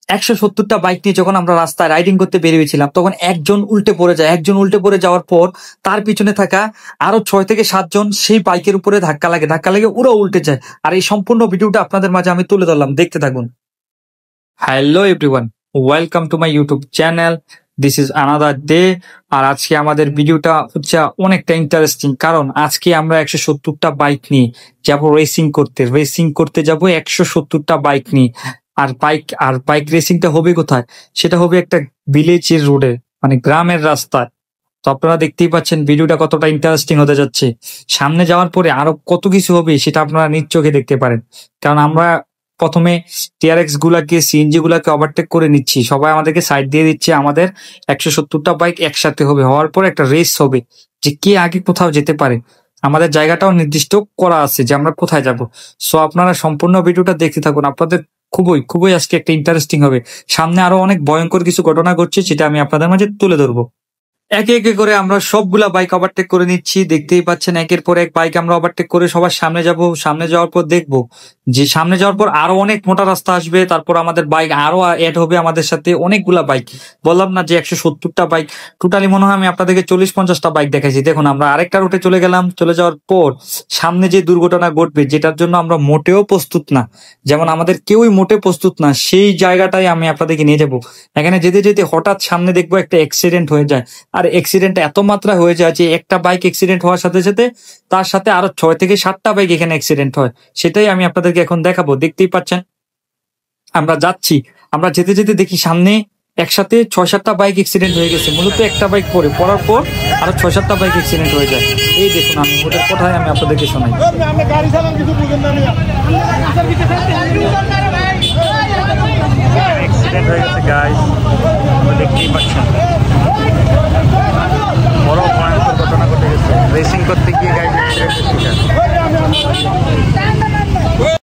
170টা bike নিয়ে যখন আমরা রাস্তায় রাইডিং করতে বেরিয়েছিলাম তখন একজন উল্টে পড়ে যায়। একজন উল্টে পড়ে যাওয়ার পর তার পিছনে থাকা আরো 6 থেকে 7 জন সেই বাইকের উপরে ধাক্কা লাগে ওরা উল্টে যায়। আর এই সম্পূর্ণ ভিডিওটা আপনাদের মাঝে আমি তুলে ধরলাম, দেখতে থাকুন। Hello everyone, welcome to my YouTube channel. This is another day. আর আজকে আমাদের ভিডিওটা হচ্ছে অনেকটা ইন্টারেস্টিং, কারণ আজকে আমরা 170টা বাইক নিয়ে যাব রেসিং করতে যাব 170টা বাইক নিয়ে। আর বাইক রেসিংটা হবে কোথায়? সেটা হবে একটা ভিলেজের রোডে, মানে গ্রামের রাস্তায়। তো আপনারা দেখতেই পাচ্ছেন ভিডিওটা কতটা ইন্টারেস্টিং হতে যাচ্ছে। সামনে যাওয়ার পরে আরো কত কিছু হবে সেটা আপনারা নিজ চোখে দেখতে পারেন। কারণ আমরা প্রথমে টিআরএক্স গুলাকে, সিএনজি গুলাকে ওভারটেক করে নিচ্ছি, সবাই আমাদেরকে সাইড দিয়ে দিচ্ছে। আমাদের 170টা বাইক একসাথে হওয়ার পর একটা রেস হবে যে কে আগে কোথাও যেতে পারে। আমাদের জায়গাটাও নির্দিষ্ট করা আছে যে আমরা কোথায় যাব। সো আপনারা সম্পূর্ণ ভিডিওটা দেখতে থাকুন, আপনাদের খুবই আজকে একটা ইন্টারেস্টিং হবে। সামনে আরো অনেক ভয়ঙ্কর কিছু ঘটনা ঘটছে, যেটা আমি আপনাদের মাঝে তুলে ধরবো। একে একে করে আমরা সবগুলা বাইক ওভারটেক করে নিচ্ছি, দেখতেই পাচ্ছেন একের পর এক বাইক আমরা ওভারটেক করে সবার সামনে যাব। সামনে যাওয়ার পর দেখবো যে সামনে যাওয়ার পর আরো অনেক মোটা রাস্তা আসবে, তারপর আমাদের বাইক আরো অ্যাড হবে আমাদের সাথে অনেকগুলা বাইক। বললাম না যে 170টা বাইক, টোটালি মনে হয় আমি আপনাদেরকে 40-50টা বাইক দেখাইছি। দেখুন আমরা আরেকটা রুটে চলে গেলাম। চলে যাওয়ার পর সামনে যে দুর্ঘটনা ঘটবে, যেটার জন্য আমরা মোটেও প্রস্তুত না, যেমন আমাদের কেউই মোটে প্রস্তুত না, সেই জায়গাটাই আমি আপনাদেরকে নিয়ে যাব। এখানে যেতে যেতে হঠাৎ সামনে দেখবো একটা অ্যাক্সিডেন্ট হয়ে যায়। আর অ্যাক্সিডেন্ট এত মাত্রা হয়ে যায় যে একটা বাইক অ্যাক্সিডেন্ট হওয়ার সাথে সাথে তার সাথে আরো 6 থেকে 7টা বাইক এখানে অ্যাক্সিডেন্ট হয়। সেটাই আমি আপনাদেরকে এখন দেখাবো। দেখতেই পাচ্ছেন আমরা যাচ্ছি, আমরা যেতে যেতে দেখি সামনে একসাথে 6-7টা বাইক অ্যাক্সিডেন্ট হয়ে গেছে। মূলত একটা বাইক পড়ার পর আরো 6-7টা বাইক অ্যাক্সিডেন্ট হয়ে যায়। এই দেখুন, আমি ওদের কথাই আমি আপনাদেরকে শোনাই। অ্যাক্সিডেন্ট হয়ে গেছে গাইস।